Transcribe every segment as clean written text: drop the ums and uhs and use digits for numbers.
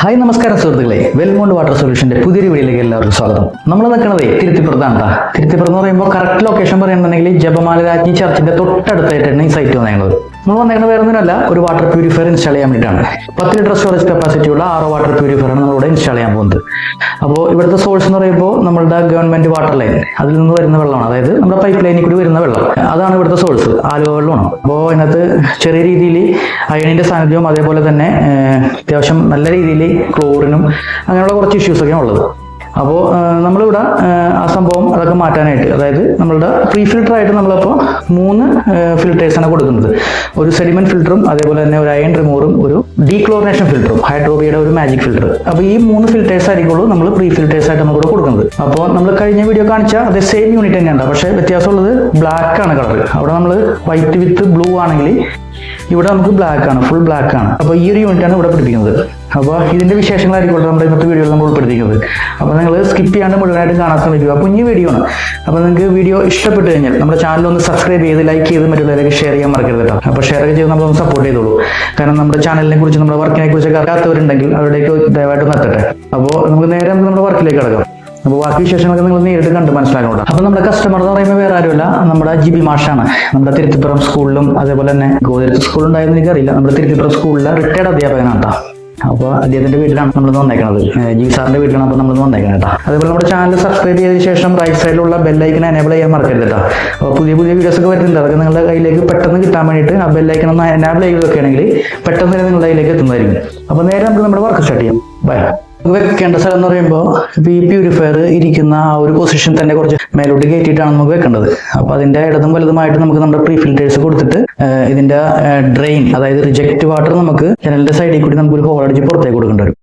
Hi നമസ്കാരം സുഹൃത്തുക്കളെ, വെൽമൗണ്ട് water സൊല്യൂഷന്റെ പുതിയൊരു വീഡിയോയിലേക്ക് എല്ലാവർക്കും സ്വാഗതം. നമ്മൾ നിൽക്കുന്നത് തിരുത്തിപ്പുറത്താണ്. തിരുത്തിപ്പുറം എന്ന് പറയുമ്പോൾ കറക്റ്റ് ലൊക്കേഷൻ പറയുന്നുണ്ടെങ്കിൽ ജപമാല രാജ്ഞി ചർച്ചിന്റെ തൊട്ടടുത്തായിട്ടാണ് ഈ സൈറ്റ് വന്നേക്കുന്നത്. നമ്മൾ വന്നേക്കുന്നത് വേറെ ഒന്നുമല്ല, ഒരു വാട്ടർ പ്യൂരിഫയർ ഇൻസ്റ്റാൾ ചെയ്യാൻ വേണ്ടിയിട്ടാണ്. 10 ലിറ്റർ സ്റ്റോറേജ് കപ്പാസിറ്റി ഉള്ള 6 വാട്ടർ പ്യൂരിഫയറാണ് നമ്മളിവിടെ ഇൻസ്റ്റാൾ ചെയ്യാൻ പോകുന്നത്. അപ്പോൾ ഇവിടുത്തെ സോഴ്സ് എന്ന് പറയുമ്പോൾ നമ്മളുടെ ഗവൺമെന്റ് വാട്ടർ ലൈൻ, അതിൽ നിന്ന് വരുന്ന വെള്ളമാണ്, അതായത് നമ്മുടെ പൈപ്പ് ലൈനിൽ കൂടി വരുന്ന വെള്ളം, അതാണ് ഇവിടുത്തെ സോഴ്സ്. ആലുവ വെള്ളമാണ്. അപ്പോൾ ഇതിനകത്ത് ചെറിയ രീതിയിൽ അയണിന്റെ സാന്നിധ്യവും അതേപോലെ തന്നെ അത്യാവശ്യം നല്ല രീതിയിൽ ക്ലോറിനും അങ്ങനെയുള്ള കുറച്ച് ഇഷ്യൂസൊക്കെയാണ് ഉള്ളത്. അപ്പോൾ നമ്മളിവിടെ ആ സംഭവം അതൊക്കെ മാറ്റാനായിട്ട്, അതായത് നമ്മളുടെ പ്രീ ഫിൽറ്റർ ആയിട്ട് നമ്മളിപ്പോൾ 3 ഫിൽറ്റേഴ്സാണ് കൊടുക്കുന്നത്. ഒരു സെഡിമെന്റ് ഫിൽറ്ററും അതേപോലെ തന്നെ ഒരു അയൺ റിമൂവറും ഒരു ഡീക്ലോറിനേഷൻ ഫിൽറ്ററും ഹൈഡ്രോബിയുടെ ഒരു മാജിക് ഫിൽറ്റർ. അപ്പോൾ ഈ 3 ഫിൽറ്റേഴ്സ് ആയിരിക്കുള്ളൂ നമ്മൾ പ്രീ ഫിൽറ്റേഴ്സ് ആയിട്ട് നമ്മളിവിടെ കൊടുക്കുന്നത്. അപ്പോൾ നമ്മൾ കഴിഞ്ഞ വീഡിയോ കാണിച്ച അതേ സെയിം യൂണിറ്റ് തന്നെയുണ്ട്, പക്ഷേ വ്യത്യാസമുള്ളത് ബ്ലാക്ക് ആണ് കളർ. അവിടെ നമ്മൾ വൈറ്റ് വിത്ത് ബ്ലൂ ആണെങ്കിൽ ഇവിടെ നമുക്ക് ബ്ലാക്ക് ആണ്, ഫുൾ ബ്ലാക്ക് ആണ്. അപ്പോൾ ഈ ഒരു യൂണിറ്റാണ് ഇവിടെ പിടിപ്പിക്കുന്നത്. അപ്പോൾ ഇതിന്റെ വിശേഷങ്ങളായിരിക്കും നമ്മുടെ ഇന്നത്തെ വീഡിയോയിൽ നമ്മൾ ഉൾപ്പെടുത്തിക്കുന്നത്. അപ്പോൾ നിങ്ങൾ സ്കിപ്പ് ചെയ്യാണ്ട് മുഴുവനായിട്ട് കാണാൻ ശ്രമിക്കുക. അപ്പോൾ ഈ വീഡിയോ ആണ്. അപ്പോൾ നിങ്ങൾക്ക് വീഡിയോ ഇഷ്ടപ്പെട്ട് കഴിഞ്ഞാൽ നമ്മുടെ ചാനൽ ഒന്ന് സബ്സ്ക്രൈബ് ചെയ്ത് ലൈക്ക് ചെയ്ത് മറ്റുള്ളവരൊക്കെ ഷെയർ ചെയ്യാൻ മറക്കരുത് കേട്ടോ. അപ്പോൾ ഷെയർ ചെയ്ത് നമ്മളൊന്ന് സപ്പോർട്ട് ചെയ്തോളൂ. കാരണം നമ്മുടെ ചാനലിനെ കുറിച്ച്, നമ്മുടെ വർക്കിനെ കുറിച്ചൊക്കെ അറിയാത്തവരുണ്ടെങ്കിൽ അവരുടെയൊക്കെ ദയവായിട്ട് എത്തട്ടെ. അപ്പോൾ നമുക്ക് നേരെ നമ്മുടെ വർക്കിലേക്ക് കിടക്കാം. അപ്പോൾ ബാക്കി വിശേഷങ്ങളൊക്കെ നിങ്ങൾ നേരിട്ട് കണ്ട് മനസ്സിലാക്കണം. അപ്പോൾ നമ്മുടെ കസ്റ്റമർ എന്ന് പറയുമ്പോൾ വേറെ ആരുമല്ല, നമ്മുടെ ജിബി മാഷാണ്. നമ്മുടെ തിരുത്തിപ്പുറം സ്കൂളിലും അതേപോലെ തന്നെ ഗോതിരത്ത് സ്കൂളുണ്ടായെന്ന് എനിക്കറിയില്ല, നമ്മുടെ തിരുത്തിപ്പുറം സ്കൂളിലെ റിട്ടയർഡ് അധ്യാപകനാണ് കേട്ടോ. അപ്പോൾ അദ്ദേഹത്തിന്റെ വീട്ടിലാണ് നമ്മൾ വന്നേക്കുന്നത്, ജി സാറിന്റെ വീട്ടിലാണ് അപ്പോൾ നമ്മൾ വന്നേക്കുന്നത് കേട്ടോ. അതേപോലെ നമ്മുടെ ചാനൽ സബ്സ്ക്രൈബ് ചെയ്തതിനു ശേഷം റൈറ്റ് സൈഡിലുള്ള ബെല്ലൈക്കൻ എനേബിൾ ചെയ്യാൻ മറക്കരുത് കേട്ടോ. അപ്പോൾ പുതിയ വീഡിയോസ് ഒക്കെ വരുന്നുണ്ട്, അതൊക്കെ നിങ്ങളുടെ കയ്യിലേക്ക് പെട്ടെന്ന് കിട്ടാൻ വേണ്ടിയിട്ട് ആ ബെല്ലൈക്കൻ ഒന്ന് എനേബിൾ ചെയ്ത് വെക്കുകയാണെങ്കിൽ പെട്ടെന്ന് തന്നെ നിങ്ങളുടെ കയ്യിലേക്ക് എത്തുന്നതായിരിക്കും. അപ്പോൾ നേരെ നമുക്ക് നമ്മുടെ വർക്ക് സ്റ്റാർട്ട് ചെയ്യാം. ബൈ. വെക്കേണ്ട സ്ഥലം എന്ന് പറയുമ്പോൾ ഇപ്പോൾ ഈ പ്യൂരിഫയർ ഇരിക്കുന്ന ആ ഒരു പൊസിഷൻ തന്നെ കുറച്ച് മേലോട്ട് കയറ്റിയിട്ടാണ് നമുക്ക് വെക്കേണ്ടത്. അപ്പോൾ അതിന്റെ ഇടതും വലുതുമായിട്ട് നമുക്ക് നമ്മുടെ പ്രീ ഫിൽറ്റേഴ്സ് കൊടുത്തിട്ട് ഇതിന്റെ ഡ്രെയിൻ, അതായത് റിജക്റ്റ് വാട്ടർ നമുക്ക് ജനലിന്റെ സൈഡിൽ കൂടി നമുക്ക് ഒരു ഹോൾ അടിച്ച് പുറത്തേക്ക് കൊടുക്കേണ്ടി വരും.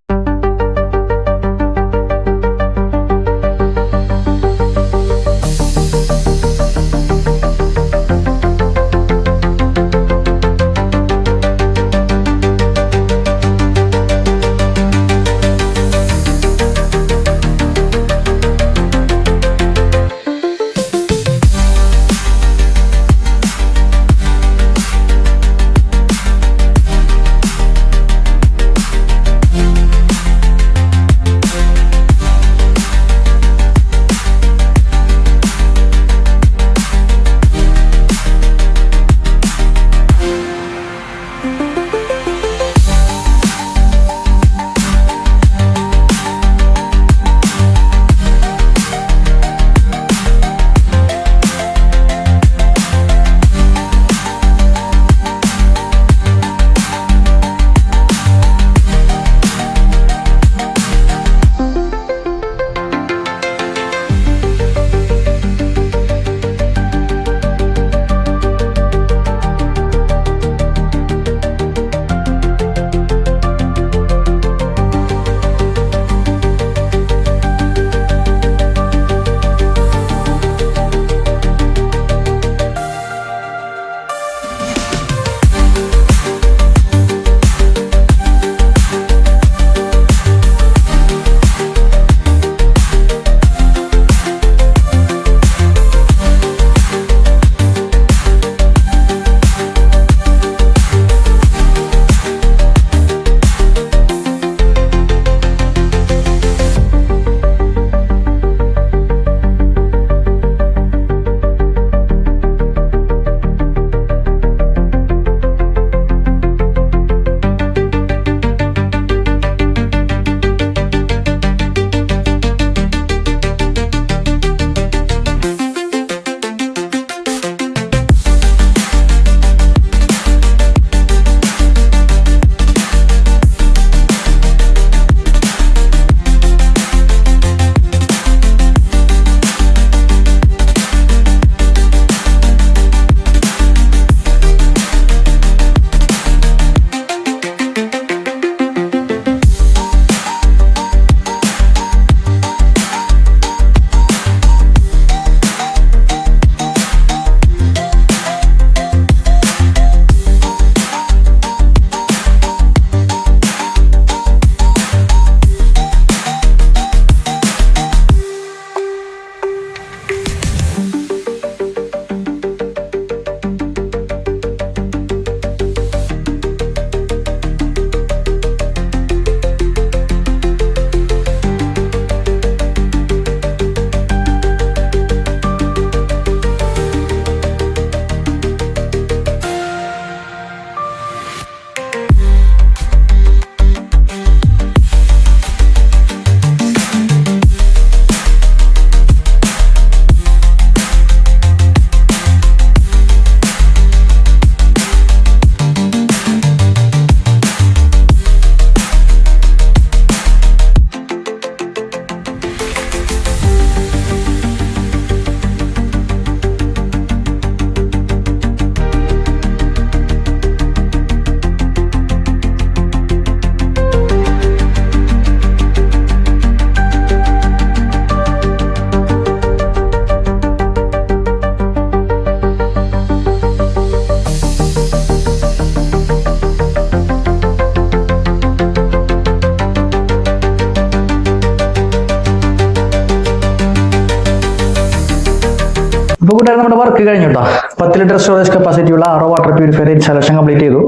ഇപ്പോൾ കൂട്ടുകാർ നമ്മുടെ വർക്ക് കഴിഞ്ഞു കേട്ടോ. 10 ലിറ്റർ സ്റ്റോറേജ് കപ്പാസിറ്റി ഉള്ള RO water purifier installation complete ചെയ്തു.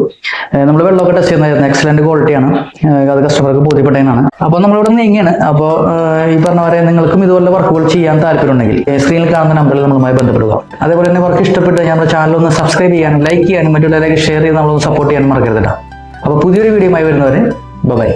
നമ്മൾ വെള്ളമൊക്കെ ടെസ്റ്റ് ചെയ്യുന്നതായിരുന്നു. എക്സലന്റ് ക്വാളിറ്റിയാണ്. അത് കസ്റ്റമർക്ക് ബോധ്യപ്പെട്ടതാണ്. അപ്പോൾ നമ്മളിവിടെ നീങ്ങിയാണ്. അപ്പോൾ ഈ പറഞ്ഞ പോലെ നിങ്ങൾക്കും ഇതുപോലെ വർക്കുകൾ ചെയ്യാൻ താല്പര്യമുണ്ടെങ്കിൽ സ്ക്രീനിൽ കാണുന്ന നമ്പറിൽ നമ്മളുമായി ബന്ധപ്പെടുക. അതേപോലെ തന്നെ വർക്ക് ഇഷ്ടപ്പെട്ട് നമ്മുടെ ചാനൽ ഒന്ന് സബ്സ്ക്രൈബ് ചെയ്യാനും ലൈക്ക് ചെയ്യാനും മറ്റുള്ളവരേക്ക് ഷെയർ ചെയ്ത് നമ്മളൊന്ന് സപ്പോർട്ട് ചെയ്യാനും മറക്കരുത് കേട്ടോ. അപ്പോൾ പുതിയൊരു വീഡിയോയുമായി വരുന്നവരെ ബൈ.